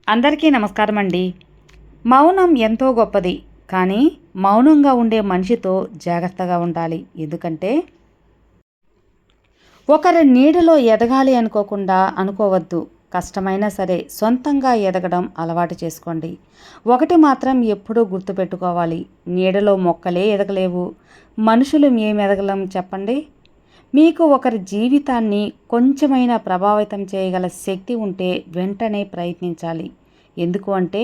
అందరికీ నమస్కారం అండి. మౌనం ఎంతో గొప్పది. కానీ మౌనంగా ఉండే మనిషితో జాగ్రత్తగా ఉండాలి. ఎందుకంటే ఒకరి నీడలో ఎదగాలి అనుకోవద్దు. కష్టమైనా సరే సొంతంగా ఎదగడం అలవాటు చేసుకోండి. ఒకటి మాత్రం ఎప్పుడూ గుర్తుపెట్టుకోవాలి. నీడలో మొక్కలే ఎదగలేవు. మనుషులు ఏం ఎదగలం చెప్పండి? మీకు ఒకరి జీవితాన్ని కొంచెమైనా ప్రభావితం చేయగల శక్తి ఉంటే వెంటనే ప్రయత్నించాలి. ఎందుకు అంటే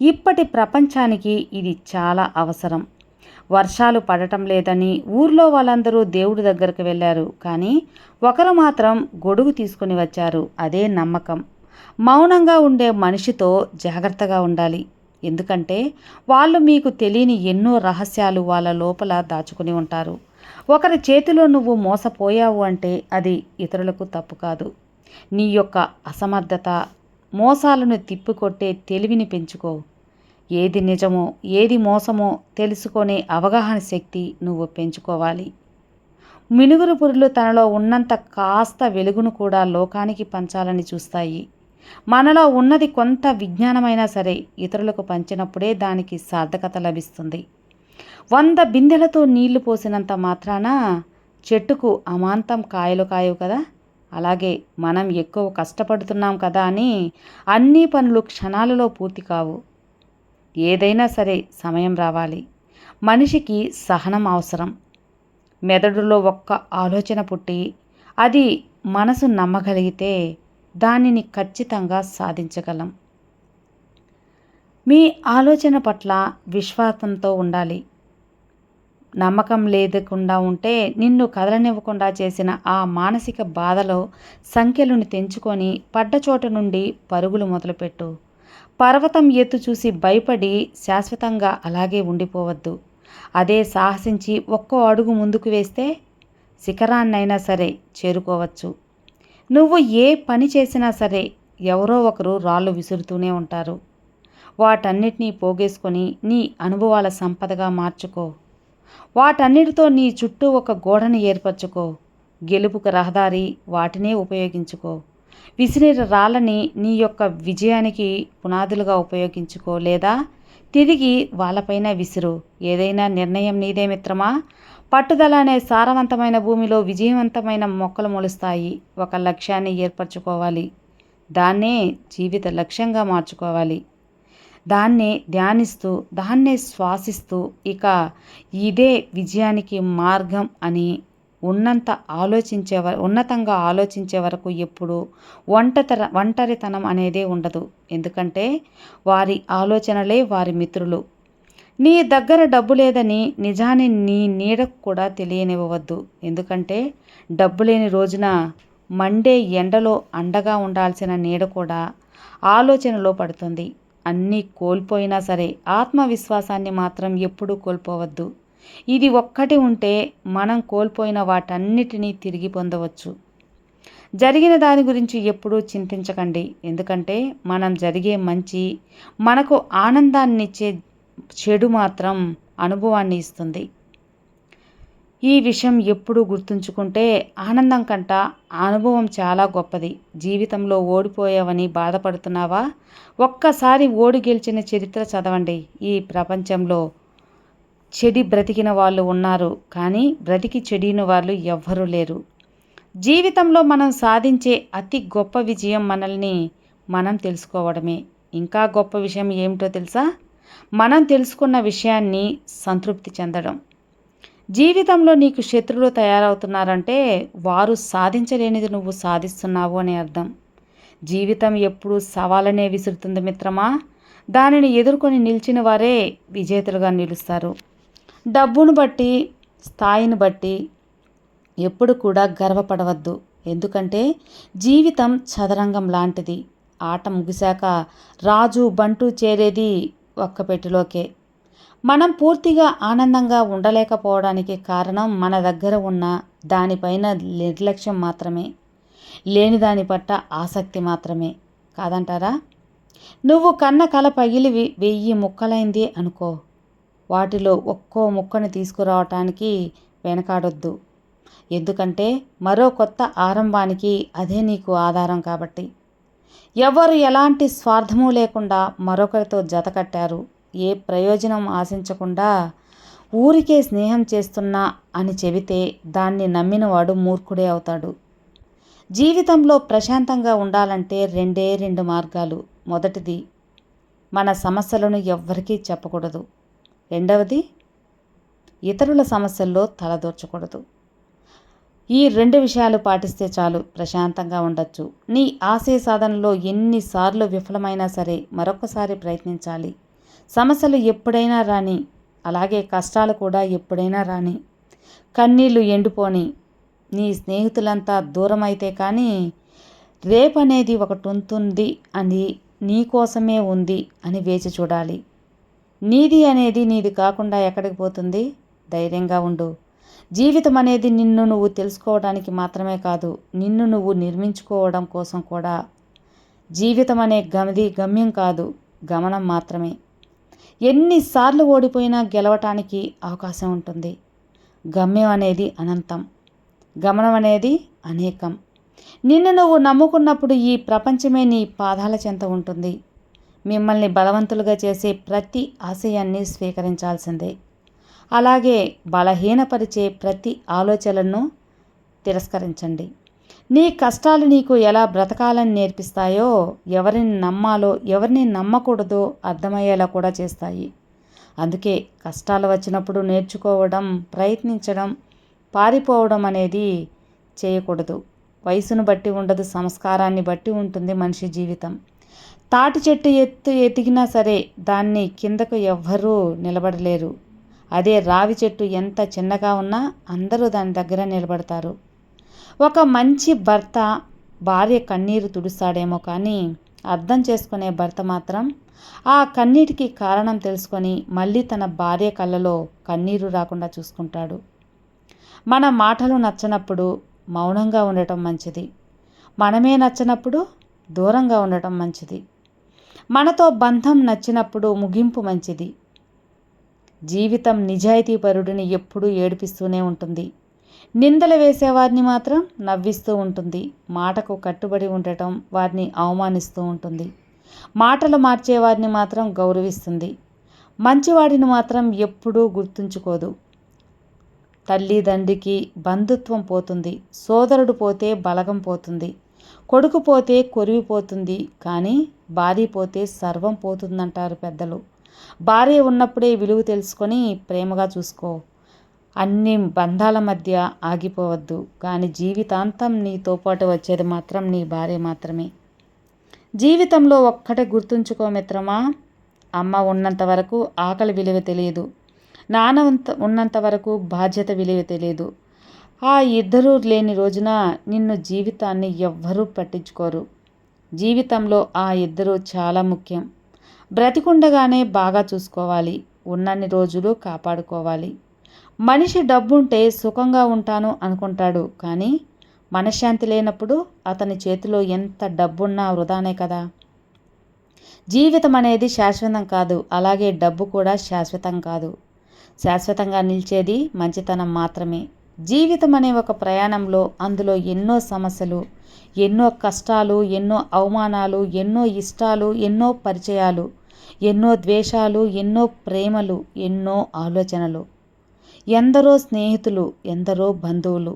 ఇప్పటి ప్రపంచానికి ఇది చాలా అవసరం. వర్షాలు పడటం లేదని ఊర్లో వాళ్ళందరూ దేవుడి దగ్గరకు వెళ్ళారు. కానీ ఒకరు మాత్రం గొడుగు తీసుకుని వచ్చారు. అదే నమ్మకం. మౌనంగా ఉండే మనిషితో జాగ్రత్తగా ఉండాలి. ఎందుకంటే వాళ్ళు మీకు తెలియని ఎన్నో రహస్యాలు వాళ్ళ లోపల దాచుకుని ఉంటారు. ఒకరి చేతిలో నువ్వు మోసపోయావు అంటే అది ఇతరులకు తప్పు కాదు. నీ యొక్క అసమర్థత, మోసాలను తిప్పికొట్టే తెలివిని పెంచుకో. ఏది నిజమో ఏది మోసమో తెలుసుకునే అవగాహన శక్తి నువ్వు పెంచుకోవాలి. మినుగురు పురులు తనలో ఉన్నంత కాస్త వెలుగును కూడా లోకానికి పంచాలని చూస్తాయి. మనలో ఉన్నది కొంత విజ్ఞానమైనా సరే ఇతరులకు పంచినప్పుడే దానికి సార్థకత లభిస్తుంది. 100 బిందెలతో నీళ్లు పోసినంత మాత్రాన చెట్టుకు అమాంతం కాయలు కాయవు కదా. అలాగే మనం ఎక్కువ కష్టపడుతున్నాం కదా అని అన్ని పనులు క్షణాలలో పూర్తి కావు. ఏదైనా సరే సమయం రావాలి. మనిషికి సహనం అవసరం. మెదడులో ఒక్క ఆలోచన పుట్టి అది మనసు నమ్మగలిగితే దానిని ఖచ్చితంగా సాధించగలం. మీ ఆలోచన పట్ల విశ్వాసంతో ఉండాలి. నమ్మకం లేకుండా ఉంటే నిన్ను కదలనివ్వకుండా చేసిన ఆ మానసిక బాధలో సంఖ్యలను తెంచుకొని పడ్డ చోట నుండి పరుగులు మొదలుపెట్టు. పర్వతం ఎత్తు చూసి భయపడి శాశ్వతంగా అలాగే ఉండిపోవద్దు. అదే సాహసించి ఒక్కో అడుగు ముందుకు వేస్తే శిఖరాన్నైనా సరే చేరుకోవచ్చు. నువ్వు ఏ పని చేసినా సరే ఎవరో ఒకరు రాళ్ళు విసురుతూనే ఉంటారు. వాటన్నిటినీ పోగేసుకొని నీ అనుభవాల సంపదగా మార్చుకో. వాటన్నిటితో నీ చుట్టూ ఒక గోడను ఏర్పరచుకో. గెలుపుకు రహదారి వాటినే ఉపయోగించుకో. విసిరిన రాళ్ళని నీ యొక్క విజయానికి పునాదులుగా ఉపయోగించుకో. లేదా తిరిగి వాళ్ళపైన విసురు. ఏదైనా నిర్ణయం నీదే మిత్రమా. పట్టుదల అనే సారవంతమైన భూమిలో విజయవంతమైన మొక్కలు మొలుస్తాయి. ఒక లక్ష్యాన్ని ఏర్పరచుకోవాలి. దాన్నే జీవిత లక్ష్యంగా మార్చుకోవాలి. దాన్నే ధ్యానిస్తూ దాన్నే శ్వాసిస్తూ ఇక ఇదే విజయానికి మార్గం అని ఉన్నతంగా ఆలోచించే వరకు ఎప్పుడు ఒంటరితనం అనేదే ఉండదు. ఎందుకంటే వారి ఆలోచనలే వారి మిత్రులు. నీ దగ్గర డబ్బు లేదని నిజాన్ని నీ నీడకు కూడా తెలియనివ్వవద్దు. ఎందుకంటే డబ్బు లేని రోజున మండే ఎండలో అండగా ఉండాల్సిన నీడ కూడా ఆలోచనలో పడుతుంది. అన్నీ కోల్పోయినా సరే ఆత్మవిశ్వాసాన్ని మాత్రం ఎప్పుడూ కోల్పోవద్దు. ఇది ఒక్కటి ఉంటే మనం కోల్పోయిన వాటన్నిటినీ తిరిగి పొందవచ్చు. జరిగిన దాని గురించి ఎప్పుడూ చింతించకండి. ఎందుకంటే మనం జరిగే మంచి మనకు ఆనందాన్నిచ్చే, చెడు మాత్రం అనుభవాన్ని ఇస్తుంది. ఈ విషయం ఎప్పుడూ గుర్తుంచుకుంటే ఆనందం కంట అనుభవం చాలా గొప్పది. జీవితంలో ఓడిపోయావని బాధపడుతున్నావా? ఒక్కసారి ఓడి గెలిచిన చరిత్ర చదవండి. ఈ ప్రపంచంలో చెడి బ్రతికిన వాళ్ళు ఉన్నారు, కానీ బ్రతికి చెడిన వాళ్ళు ఎవ్వరూ లేరు. జీవితంలో మనం సాధించే అతి గొప్ప విజయం మనల్ని మనం తెలుసుకోవడమే. ఇంకా గొప్ప విషయం ఏమిటో తెలుసా? మనం తెలుసుకున్న విషయాన్ని సంతృప్తి చెందడం. జీవితంలో నీకు శత్రువులు తయారవుతున్నారంటే వారు సాధించలేనిది నువ్వు సాధిస్తున్నావు అని అర్థం. జీవితం ఎప్పుడూ సవాలనే విసురుతుంది మిత్రమా. దానిని ఎదుర్కొని నిలిచిన వారే విజేతలుగా నిలుస్తారు. డబ్బును బట్టి, స్థాయిని బట్టి ఎప్పుడు కూడా గర్వపడవద్దు. ఎందుకంటే జీవితం చదరంగం లాంటిది. ఆట ముగిశాక రాజు బంటు చేరేది ఒక్క పెట్టెలోకే. మనం పూర్తిగా ఆనందంగా ఉండలేకపోవడానికి కారణం మన దగ్గర ఉన్న దానిపైన నిర్లక్ష్యం మాత్రమే, లేని దాని పట్ల ఆసక్తి మాత్రమే కాదంటారా? నువ్వు కన్న కల పగిలి 1000 ముక్కలైంది అనుకో. వాటిలో ఒక్కో ముక్కను తీసుకురావటానికి వెనకాడొద్దు. ఎందుకంటే మరో కొత్త ఆరంభానికి అదే నీకు ఆధారం కాబట్టి. ఎవరు ఎలాంటి స్వార్థము లేకుండా మరొకరితో జత కట్టారు. ఏ ప్రయోజనం ఆశించకుండా ఊరికే స్నేహం చేస్తున్నా అని చెబితే దాన్ని నమ్మినవాడు మూర్ఖుడే అవుతాడు. జీవితంలో ప్రశాంతంగా ఉండాలంటే రెండు మార్గాలు. మొదటిది, మన సమస్యలను ఎవ్వరికీ చెప్పకూడదు. రెండవది, ఇతరుల సమస్యల్లో తలదూర్చకూడదు. ఈ 2 విషయాలు పాటిస్తే చాలు, ప్రశాంతంగా ఉండొచ్చు. నీ ఆశయ సాధనలో ఎన్నిసార్లు విఫలమైనా సరే మరొకసారి ప్రయత్నించాలి. సమస్యలు ఎప్పుడైనా రాని, అలాగే కష్టాలు కూడా ఎప్పుడైనా రాని, కన్నీళ్లు ఎండిపోని, నీ స్నేహితులంతా దూరమైతే కానీ రేపనేది ఒకటి ఉంటుంది అని, నీకోసమే ఉంది అని వేచి చూడాలి. నీది అనేది నీది కాకుండా ఎక్కడికి పోతుంది? ధైర్యంగా ఉండు. జీవితం అనేది నిన్ను నువ్వు తెలుసుకోవడానికి మాత్రమే కాదు, నిన్ను నువ్వు నిర్మించుకోవడం కోసం కూడా. జీవితం అనే గమ్యం కాదు, గమనం మాత్రమే. ఎన్నిసార్లు ఓడిపోయినా గెలవటానికి అవకాశం ఉంటుంది. గమ్యం అనేది అనంతం, గమనం అనేది అనేకం. నిన్ను నువ్వు నమ్ముకున్నప్పుడు ఈ ప్రపంచమే నీ పాదాల చెంత ఉంటుంది. మిమ్మల్ని బలవంతులుగా చేసే ప్రతి ఆశయాన్ని స్వీకరించాల్సిందే. అలాగే బలహీనపరిచే ప్రతి ఆలోచనలను తిరస్కరించండి. నీ కష్టాలు నీకు ఎలా బ్రతకాలని నేర్పిస్తాయో, ఎవరిని నమ్మాలో ఎవరిని నమ్మకూడదో అర్థమయ్యేలా కూడా చేస్తాయి. అందుకే కష్టాలు వచ్చినప్పుడు నేర్చుకోవడం, ప్రయత్నించడం, పారిపోవడం అనేది చేయకూడదు. వయసును బట్టి ఉండదు, సంస్కారాన్ని బట్టి ఉంటుంది మనిషి జీవితం. తాటి చెట్టు ఎదిగినా సరే దాన్ని కిందకు ఎవ్వరూ నిలబడలేరు. అదే రావి చెట్టు ఎంత చిన్నగా ఉన్నా అందరూ దాని దగ్గర నిలబడతారు. ఒక మంచి భర్త భార్య కన్నీరు తుడుస్తాడేమో కానీ అర్థం చేసుకునే భర్త మాత్రం ఆ కన్నీటికి కారణం తెలుసుకొని మళ్ళీ తన భార్య కళ్ళలో కన్నీరు రాకుండా చూసుకుంటాడు. మన మాటలు నచ్చనప్పుడు మౌనంగా ఉండటం మంచిది. మనమే నచ్చనప్పుడు దూరంగా ఉండటం మంచిది. మనతో బంధం నచ్చినప్పుడు ముగింపు మంచిది. జీవితం నిజాయితీపరుడిని ఎప్పుడూ ఏడిపిస్తూనే ఉంటుంది. నిందలు వేసేవారిని మాత్రం నవ్విస్తూ ఉంటుంది. మాటకు కట్టుబడి ఉండటం వారిని అవమానిస్తూ ఉంటుంది. మాటలు మార్చేవారిని మాత్రం గౌరవిస్తుంది. మంచివాడిని మాత్రం ఎప్పుడూ గుర్తుంచుకోదు. తల్లిదండ్రికి బంధుత్వం పోతుంది, సోదరుడు పోతే బలగం పోతుంది, కొడుకు పోతే కొరివిపోతుంది, కానీ భార్య పోతే సర్వం పోతుందంటారు పెద్దలు. భార్య ఉన్నప్పుడే విలువ తెలుసుకొని ప్రేమగా చూసుకో. అన్ని బంధాల మధ్య ఆగిపోవద్దు, కానీ జీవితాంతం నీతో పాటు వచ్చేది మాత్రం నీ భార్య మాత్రమే. జీవితంలో ఒక్కటే గుర్తుంచుకో మిత్రమా, అమ్మ ఉన్నంత వరకు ఆకలి విలువ తెలియదు, నాన్న ఉన్నంత వరకు బాధ్యత విలువ తెలియదు. ఆ ఇద్దరూ లేని రోజున నిన్ను జీవితాన్ని ఎవ్వరూ పట్టించుకోరు. జీవితంలో ఆ ఇద్దరూ చాలా ముఖ్యం. బ్రతికుండగానే బాగా చూసుకోవాలి, ఉన్నన్ని రోజులు కాపాడుకోవాలి. మనిషి డబ్బుంటే సుఖంగా ఉంటాను అనుకుంటాడు, కానీ మనశ్శాంతి లేనప్పుడు అతని చేతిలో ఎంత డబ్బున్నా వృధానే కదా. జీవితం అనేది శాశ్వతం కాదు, అలాగే డబ్బు కూడా శాశ్వతం కాదు. శాశ్వతంగా నిలిచేది మంచితనం మాత్రమే. జీవితం అనే ఒక ప్రయాణంలో అందులో ఎన్నో సమస్యలు, ఎన్నో కష్టాలు, ఎన్నో అవమానాలు, ఎన్నో ఇష్టాలు, ఎన్నో పరిచయాలు, ఎన్నో ద్వేషాలు, ఎన్నో ప్రేమలు, ఎన్నో ఆలోచనలు, ఎందరో స్నేహితులు, ఎందరో బంధువులు,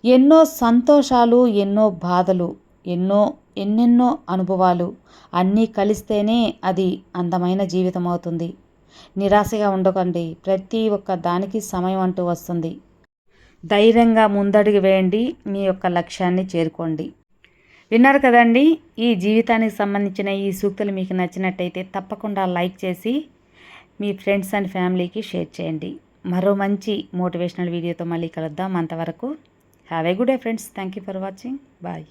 ఎన్నో సంతోషాలు, ఎన్నో బాధలు, ఎన్నెన్నో అనుభవాలు అన్నీ కలిస్తేనే అది అందమైన జీవితం అవుతుంది. నిరాశగా ఉండకండి, ప్రతి ఒక్క దానికి సమయం అంటూ వస్తుంది. ధైర్యంగా ముందడుగు వేయండి, మీ యొక్క లక్ష్యాన్ని చేరుకోండి. విన్నారు కదండి, ఈ జీవితానికి సంబంధించిన ఈ సూక్తులు మీకు నచ్చినట్టయితే తప్పకుండా లైక్ చేసి మీ ఫ్రెండ్స్ అండ్ ఫ్యామిలీకి షేర్ చేయండి. మరో మంచి మోటివేషనల్ వీడియోతో మళ్ళీ కలుద్దాం. అంతవరకు have a good day friends. Thank you for watching. Bye.